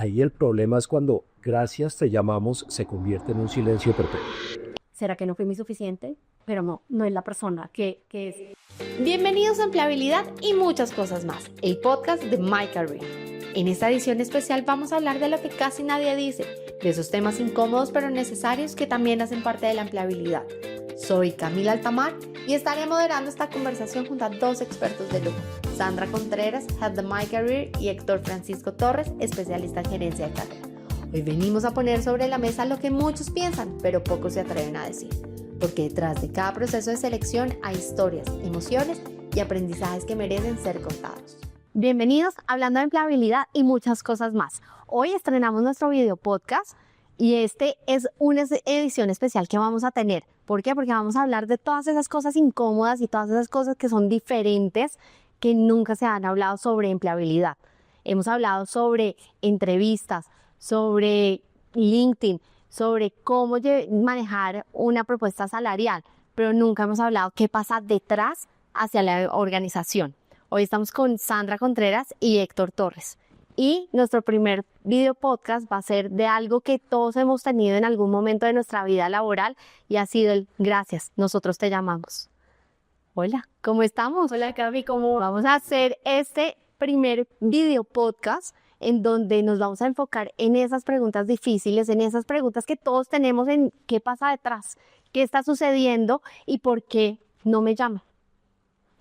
Ahí el problema es cuando gracias te llamamos se convierte en un silencio perpetuo. ¿Será que no fui muy suficiente? Pero no es la persona que es. Bienvenidos a Empleabilidad y muchas cosas más, el podcast de My Career. En esta edición especial vamos a hablar de lo que casi nadie dice, de esos temas incómodos pero necesarios que también hacen parte de la empleabilidad. Soy Camila Altamar y estaré moderando esta conversación junto a dos expertos de lujo, Sandra Contreras, Head de My Career, y Héctor Francisco Torres, especialista en gerencia de carrera. Hoy venimos a poner sobre la mesa lo que muchos piensan, pero pocos se atreven a decir. Porque detrás de cada proceso de selección hay historias, emociones y aprendizajes que merecen ser contados. Bienvenidos a Hablando de Empleabilidad y muchas cosas más. Hoy estrenamos nuestro video podcast y este es una edición especial que vamos a tener. ¿Por qué? Porque vamos a hablar de todas esas cosas incómodas y todas esas cosas que son diferentes que nunca se han hablado sobre empleabilidad. Hemos hablado sobre entrevistas, sobre LinkedIn, sobre cómo manejar una propuesta salarial, pero nunca hemos hablado qué pasa detrás hacia la organización. Hoy estamos con Sandra Contreras y Héctor Torres. Y nuestro primer video podcast va a ser de algo que todos hemos tenido en algún momento de nuestra vida laboral y ha sido el gracias, nosotros te llamamos. Hola, ¿cómo estamos? Hola Cami, ¿cómo va? Vamos a hacer este primer video podcast en donde nos vamos a enfocar en esas preguntas difíciles, en esas preguntas que todos tenemos en qué pasa detrás, qué está sucediendo y por qué no me llaman.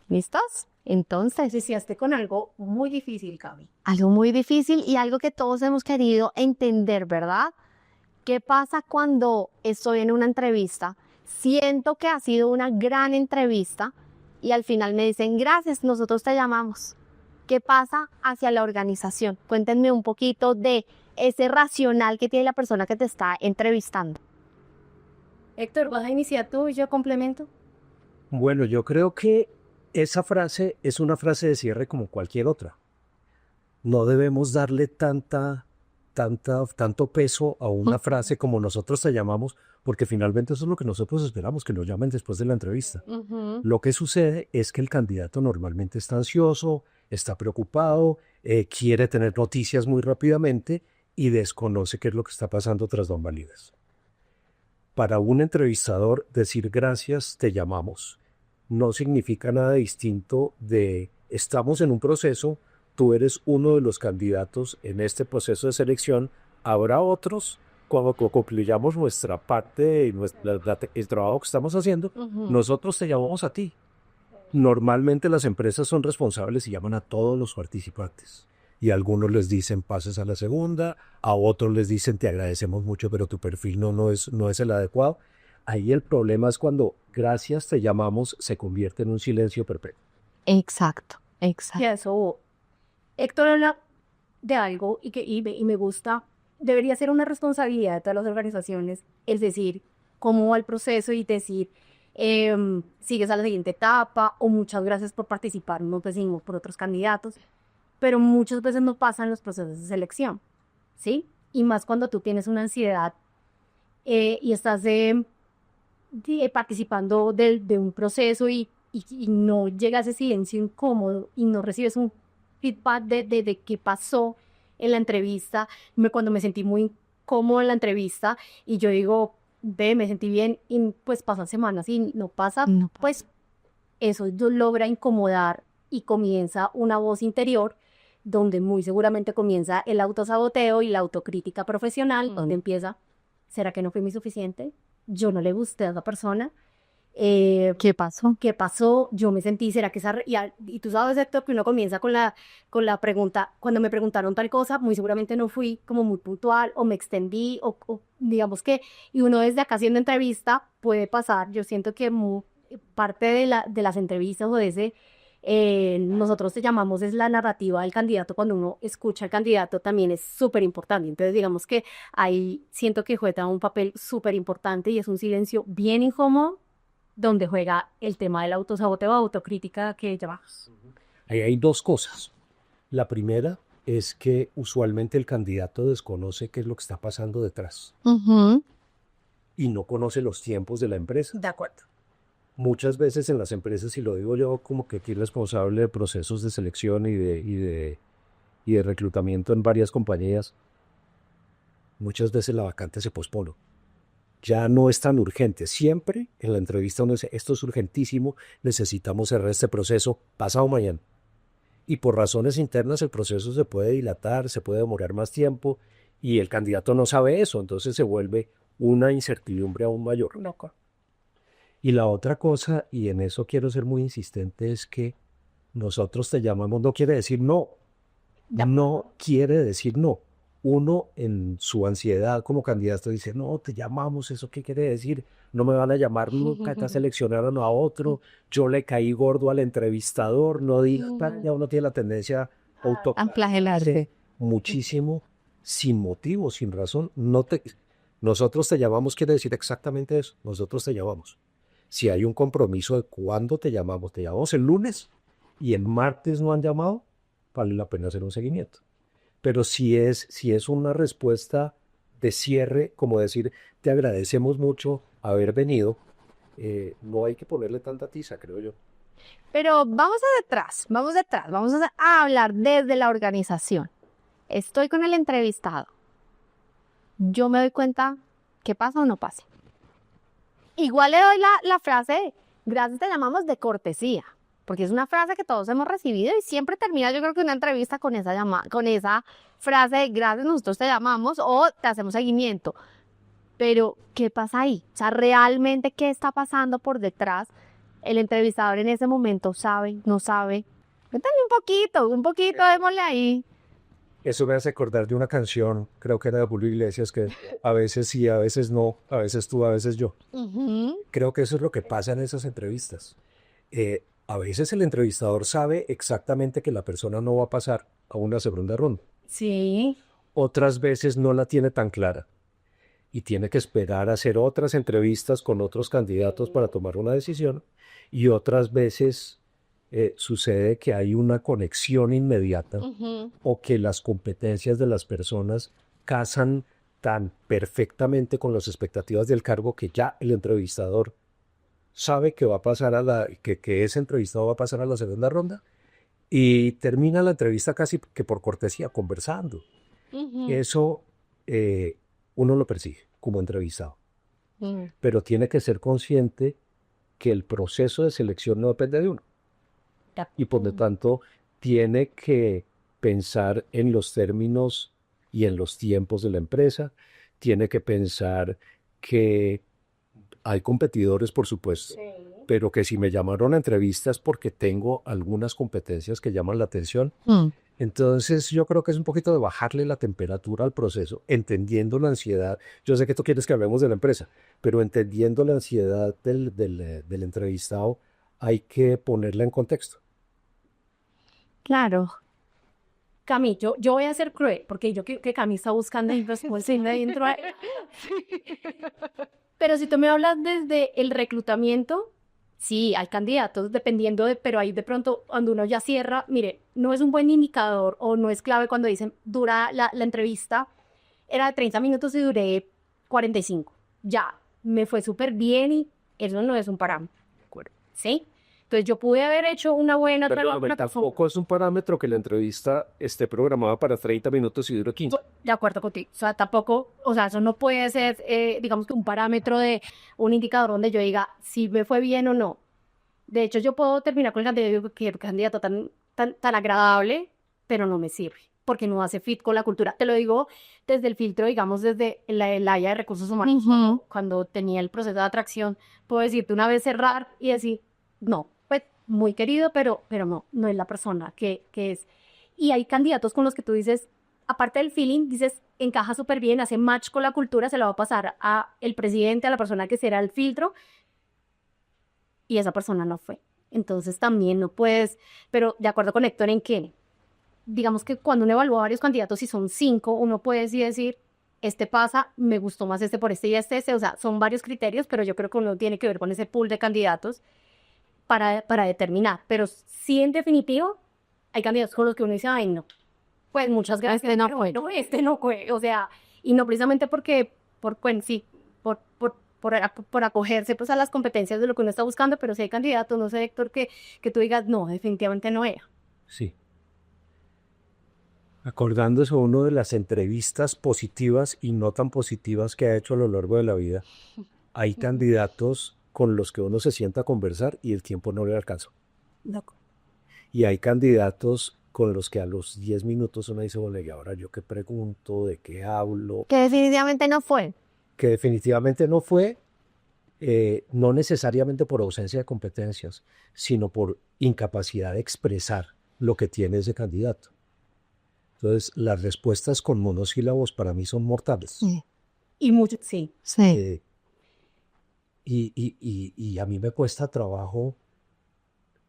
¿Listos? Entonces, Iniciaste con algo muy difícil, Cami. algo muy difícil y algo que todos hemos querido entender, ¿verdad? ¿Qué pasa cuando estoy en una entrevista? Siento que ha sido una gran entrevista y al final me dicen, gracias, nosotros te llamamos. ¿Qué pasa hacia la organización? Cuéntenme un poquito de ese racional que tiene la persona que te está entrevistando. Héctor, ¿vas a iniciar tú y yo complemento? Bueno, yo creo que esa frase es una frase de cierre como cualquier otra. No debemos darle tanto peso a una frase como nosotros te llamamos, porque finalmente eso es lo que nosotros esperamos, que nos llamen después de la entrevista. Lo que sucede es que el candidato normalmente está ansioso, está preocupado, quiere tener noticias muy rápidamente y desconoce qué es lo que está pasando tras bambalinas. Para un entrevistador, decir gracias, te llamamos, no significa nada distinto de estamos en un proceso, tú eres uno de los candidatos en este proceso de selección, habrá otros, cuando concluyamos nuestra parte y el trabajo que estamos haciendo, nosotros te llamamos a ti. Normalmente las empresas son responsables y llaman a todos los participantes. Y a algunos les dicen pases a la segunda, a otros les dicen te agradecemos mucho, pero tu perfil no es el adecuado. Ahí el problema es cuando gracias te llamamos se convierte en un silencio perpetuo. Exacto. Y a eso, Héctor habla de algo y me gusta, debería ser una responsabilidad de todas las organizaciones, es decir, cómo va el proceso y decir, sigues a la siguiente etapa o muchas gracias por participar, no decimos por otros candidatos, pero muchas veces no pasan los procesos de selección, ¿sí? Y más cuando tú tienes una ansiedad y estás participando de un proceso y no llega ese silencio incómodo y no recibes un feedback de qué pasó en la entrevista, cuando me sentí muy incómodo en la entrevista y yo digo, me sentí bien y pues pasan semanas y no pasa, pues eso logra incomodar y comienza una voz interior donde muy seguramente comienza el autosaboteo y la autocrítica profesional, donde empieza, ¿será que no fui muy suficiente? Yo no le gusté a esa persona. ¿Qué pasó? ¿Qué pasó? Yo me sentí, ¿será que y tú sabes, Héctor, que uno comienza con la pregunta, cuando me preguntaron tal cosa, muy seguramente no fui como muy puntual o me extendí o digamos que, y uno desde acá haciendo entrevista puede pasar, yo siento que parte de las entrevistas o de ese, nosotros te llamamos es la narrativa del candidato, cuando uno escucha al candidato también es súper importante, entonces digamos que ahí siento que juega un papel súper importante y es un silencio bien incómodo, donde juega el tema del autosaboteo o autocrítica que llamamos. Ahí hay dos cosas. La primera es que usualmente el candidato desconoce qué es lo que está pasando detrás y no conoce los tiempos de la empresa. De acuerdo. Muchas veces en las empresas, y lo digo yo como que aquí responsable de procesos de selección y de reclutamiento en varias compañías, muchas veces la vacante se pospone. Ya no es tan urgente. Siempre en la entrevista uno dice, esto es urgentísimo, necesitamos cerrar este proceso pasado mañana. Y por razones internas el proceso se puede dilatar, se puede demorar más tiempo y el candidato no sabe eso, entonces se vuelve una incertidumbre aún mayor. Loco. Y la otra cosa, y en eso quiero ser muy insistente, es que nosotros te llamamos, no quiere decir no. No quiere decir no. Uno en su ansiedad como candidato dice, no, te llamamos, ¿eso qué quiere decir? No me van a llamar nunca, ya seleccionaron a otro, yo le caí gordo al entrevistador, no diga, ya uno tiene la tendencia A flagelarse. muchísimo, sin motivo, sin razón. Nosotros te llamamos quiere decir exactamente eso, nosotros te llamamos. Si hay un compromiso de cuándo te llamamos el lunes y el martes no han llamado, vale la pena hacer un seguimiento. Pero si es una respuesta de cierre, como decir, te agradecemos mucho haber venido, no hay que ponerle tanta tiza, creo yo. Pero vamos a hablar desde la organización. Estoy con el entrevistado. Yo me doy cuenta que pasa o no pasa. Igual le doy la frase, gracias te llamamos de cortesía, porque es una frase que todos hemos recibido y siempre termina yo creo que una entrevista con esa frase de gracias nosotros te llamamos o te hacemos seguimiento. Pero, ¿qué pasa ahí? O sea, ¿realmente qué está pasando por detrás? El entrevistador en ese momento sabe, no sabe. Cuéntame un poquito, démosle ahí. Eso me hace acordar de una canción, creo que era de Julio Iglesias, que a veces sí, a veces no, a veces tú, a veces yo. Creo que eso es lo que pasa en esas entrevistas. A veces el entrevistador sabe exactamente que la persona no va a pasar a una segunda ronda. Sí. Otras veces no la tiene tan clara y tiene que esperar a hacer otras entrevistas con otros candidatos para tomar una decisión. Y otras veces sucede que hay una conexión inmediata o que las competencias de las personas casan tan perfectamente con las expectativas del cargo que ya el entrevistador sabe que va a pasar que ese entrevistado va a pasar a la segunda ronda y termina la entrevista casi que por cortesía, conversando. Eso uno lo persigue como entrevistado, pero tiene que ser consciente que el proceso de selección no depende de uno y por lo tanto tiene que pensar en los términos y en los tiempos de la empresa, tiene que pensar que hay competidores, por supuesto, pero que si me llamaron a entrevistas porque tengo algunas competencias que llaman la atención. Entonces yo creo que es un poquito de bajarle la temperatura al proceso, entendiendo la ansiedad. Yo sé que tú quieres que hablemos de la empresa, pero entendiendo la ansiedad del entrevistado, hay que ponerla en contexto. Claro. Cami, yo voy a ser cruel, porque yo que Cami está buscando responsabilidad dentro de... Pero si tú me hablas desde el reclutamiento, sí, hay candidatos dependiendo pero ahí de pronto cuando uno ya cierra, mire, no es un buen indicador o no es clave cuando dicen, dura la entrevista, era de 30 minutos y duré 45. Ya, me fue súper bien y eso no es un parámetro, ¿sí? Entonces yo pude haber hecho una buena... Pero tampoco es un parámetro que la entrevista esté programada para 30 minutos y dure 15. De acuerdo contigo. O sea, tampoco, o sea, eso no puede ser, digamos que un parámetro de un indicador donde yo diga si me fue bien o no. De hecho, yo puedo terminar con el candidato y digo que el candidato tan agradable, pero no me sirve, porque no hace fit con la cultura. Te lo digo desde el filtro, digamos, desde el área de recursos humanos. Cuando tenía el proceso de atracción, puedo decirte una vez cerrar y decir, no, pues muy querido, pero no es la persona que es. Y hay candidatos con los que tú dices, aparte del feeling, dices, encaja súper bien, hace match con la cultura, se la va a pasar a el presidente, a la persona que será el filtro, y esa persona no fue. Entonces también no puedes, pero de acuerdo con Héctor en que, digamos que cuando uno evalúa varios candidatos, si son 5, uno puede decir, este pasa, me gustó más este por este y este, o sea, son varios criterios, pero yo creo que uno tiene que ver con ese pool de candidatos para determinar, pero sí en definitivo, hay candidatos con los que uno dice, ay no, pues muchas gracias, este no fue, o sea, y no precisamente porque, por acogerse pues a las competencias de lo que uno está buscando, pero si hay candidatos, no sé, Héctor, que tú digas, no, definitivamente no era. Sí. Acordándose uno de las entrevistas positivas y no tan positivas que ha hecho a lo largo de la vida, hay candidatos con los que uno se sienta a conversar y el tiempo no le alcanza. Loco. Y hay candidatos con los que a los 10 minutos uno dice, bueno, ¿y ahora yo qué pregunto? ¿De qué hablo? Que definitivamente no fue. Que definitivamente no fue, no necesariamente por ausencia de competencias, sino por incapacidad de expresar lo que tiene ese candidato. Entonces, las respuestas con monosílabos para mí son mortales. Sí. Y mucho, sí. Sí. Eh, y a mí me cuesta trabajo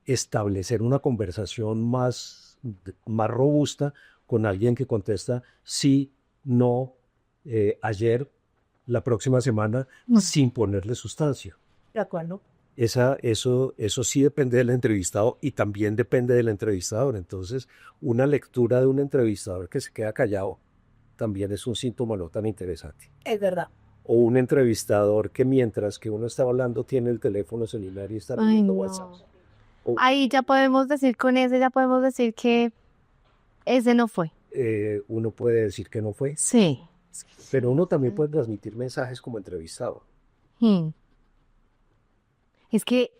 establecer una conversación más robusta con alguien que contesta sí, no, ayer, la próxima semana, sin ponerle sustancia. De acuerdo. Eso sí depende del entrevistado y también depende del entrevistador. Entonces, una lectura de un entrevistador que se queda callado también es un síntoma no tan interesante. Es verdad. O un entrevistador que mientras que uno está hablando tiene el teléfono celular y está Ay, viendo no. WhatsApp. Ahí ya podemos decir con ese, ya podemos decir que ese no fue. Uno puede decir que no fue, Sí. pero uno también puede transmitir mensajes como entrevistado. Es que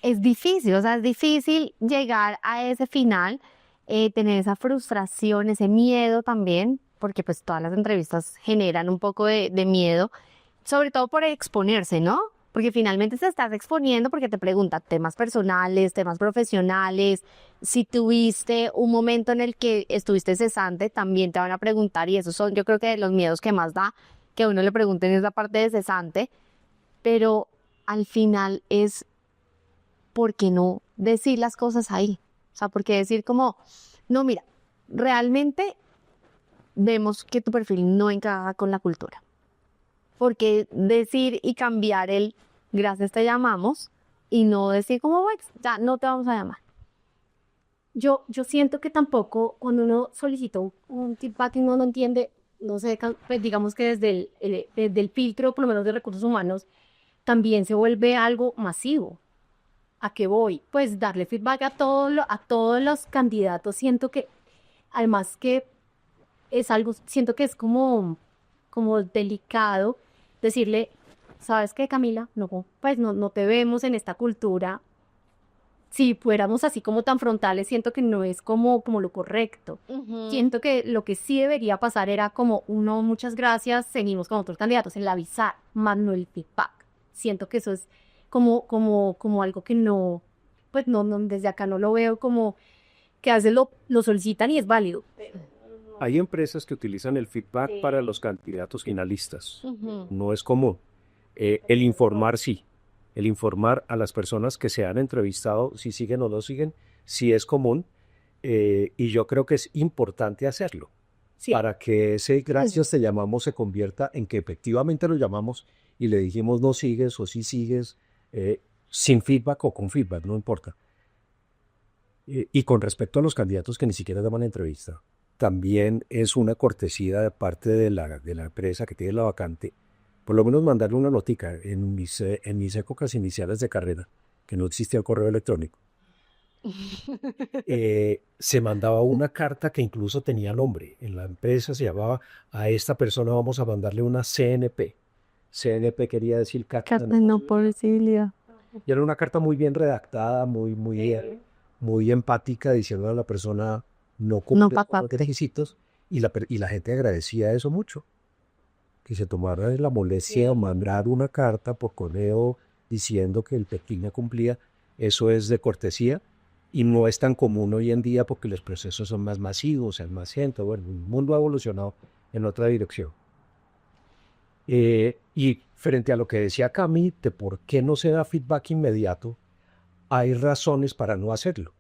es difícil, o sea, es difícil llegar a ese final, tener esa frustración, ese miedo también, porque pues todas las entrevistas generan un poco de miedo, sobre todo por exponerse, ¿no? Porque finalmente te estás exponiendo porque te preguntan temas personales, temas profesionales. Si tuviste un momento en el que estuviste cesante, también te van a preguntar, y esos son, yo creo que los miedos que más da que a uno le pregunten esa parte de cesante, pero al final es ¿por qué no decir las cosas ahí? O sea, ¿por qué decir como, no, mira, realmente vemos que tu perfil no encaja con la cultura? Porque decir y cambiar el gracias te llamamos y no decir como, "Bueno, ya no te vamos a llamar"? Yo siento que tampoco cuando uno solicita un feedback y uno no entiende, no sé, pues digamos que desde el filtro, por lo menos de recursos humanos, también se vuelve algo masivo. ¿A qué voy? Pues darle feedback a todos los candidatos. Siento que, además que es algo, siento que es como delicado decirle, ¿sabes qué, Camila? No, pues no te vemos en esta cultura. Si fuéramos así como tan frontales, siento que no es como lo correcto. Siento que lo que sí debería pasar era como, uno, muchas gracias, seguimos con otros candidatos, el avisar, más no el feedback. Siento que eso es como algo que no, pues no, desde acá no lo veo como que a veces lo solicitan y es válido. Hay empresas que utilizan el feedback para los candidatos finalistas. No es común. El informar sí. El informar a las personas que se han entrevistado si siguen o no siguen, sí es común. Y yo creo que es importante hacerlo. Sí. Para que ese gracias te llamamos se convierta en que efectivamente lo llamamos y le dijimos no sigues o sí sigues, sin feedback o con feedback, no importa. Y con respecto a los candidatos que ni siquiera daban entrevista, también es una cortesía de parte de la empresa que tiene la vacante, por lo menos mandarle una notica. En mis épocas iniciales de carrera, que no existía el correo electrónico, se mandaba una carta que incluso tenía nombre. En la empresa se llamaba, a esta persona vamos a mandarle una CNP. CNP quería decir carta Carta de no posibilidad. y era una carta muy bien redactada, muy empática, diciendo a la persona no cumple con los requisitos, y la gente agradecía eso mucho, que se tomara la molestia de mandar una carta por correo diciendo que el perfil no cumplía. Eso es de cortesía y no es tan común hoy en día porque los procesos son más masivos, es más gente. Bueno, el mundo ha evolucionado en otra dirección. Y frente a lo que decía Cami, de por qué no se da feedback inmediato, hay razones para no hacerlo.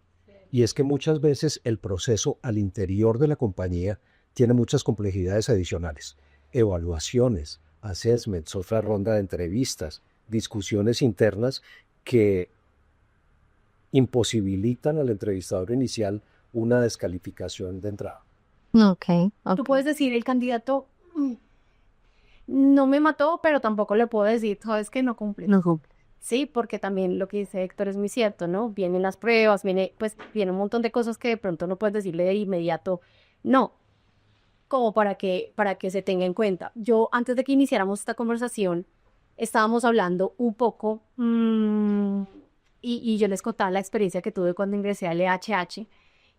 Y es que muchas veces el proceso al interior de la compañía tiene muchas complejidades adicionales. Evaluaciones, assessments, otra ronda de entrevistas, discusiones internas que imposibilitan al entrevistador inicial una descalificación de entrada. Ok. Tú puedes decir, el candidato no me mató, pero tampoco le puedo decir, sabes que no cumple. No cumple. Sí, porque también lo que dice Héctor es muy cierto, ¿no? Vienen las pruebas, viene un montón de cosas que de pronto no puedes decirle de inmediato, no. como para que se tenga en cuenta. Yo, antes de que iniciáramos esta conversación, estábamos hablando un poco y yo les contaba la experiencia que tuve cuando ingresé al LHH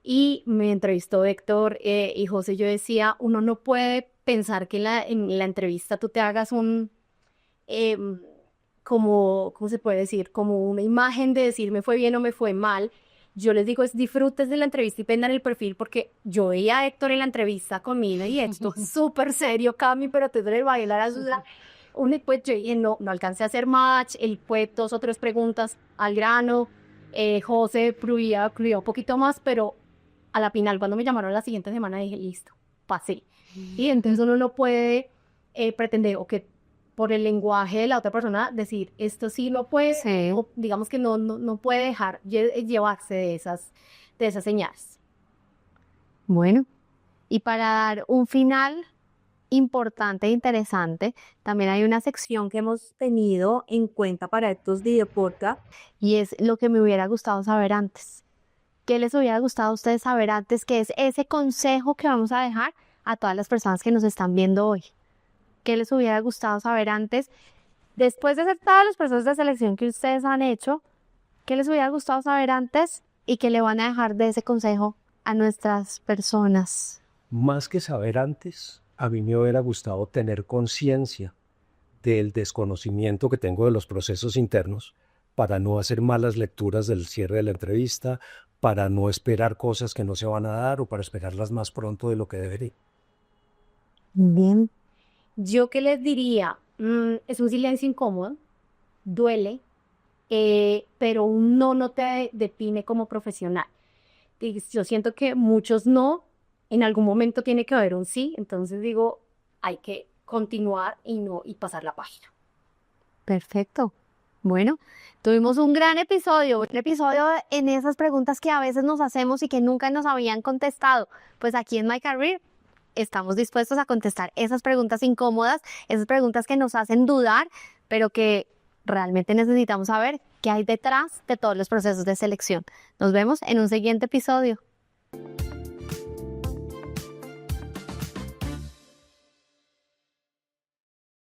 y me entrevistó Héctor y José. Yo decía, uno no puede pensar que en la entrevista tú te hagas como, ¿cómo se puede decir? Como una imagen de decir me fue bien o me fue mal. Yo les digo, disfrutes de la entrevista y vendan el perfil, porque yo veía a Héctor en la entrevista conmigo y esto súper serio, Cami, pero te duele bailar a Sudra. Pues yo dije, no alcancé a hacer match, él fue 2 o 3 preguntas al grano, José fluía un poquito más, pero a la final, cuando me llamaron la siguiente semana, dije, listo, pasé. Y entonces uno no puede pretender o que por el lenguaje de la otra persona decir, esto sí lo puede, Sí. o digamos que no puede dejar llevarse de esas señales. Bueno, y para dar un final importante e interesante, también hay una sección que hemos tenido en cuenta para estos videopodcasts y es lo que me hubiera gustado saber antes. ¿Qué les hubiera gustado a ustedes saber antes? Que es ese consejo que vamos a dejar a todas las personas que nos están viendo hoy. ¿Qué les hubiera gustado saber antes? Después de hacer todos los procesos de selección que ustedes han hecho, ¿qué les hubiera gustado saber antes y qué le van a dejar de ese consejo a nuestras personas? Más que saber antes, a mí me hubiera gustado tener conciencia del desconocimiento que tengo de los procesos internos para no hacer malas lecturas del cierre de la entrevista, para no esperar cosas que no se van a dar o para esperarlas más pronto de lo que debería. Bien. Yo qué les diría, es un silencio incómodo, duele, pero un no te define como profesional. Y yo siento que muchos no, en algún momento tiene que haber un sí, entonces digo, hay que continuar y pasar la página. Perfecto. Bueno, tuvimos un gran episodio en esas preguntas que a veces nos hacemos y que nunca nos habían contestado. Pues aquí en My Career estamos dispuestos a contestar esas preguntas incómodas, esas preguntas que nos hacen dudar, pero que realmente necesitamos saber qué hay detrás de todos los procesos de selección. Nos vemos en un siguiente episodio.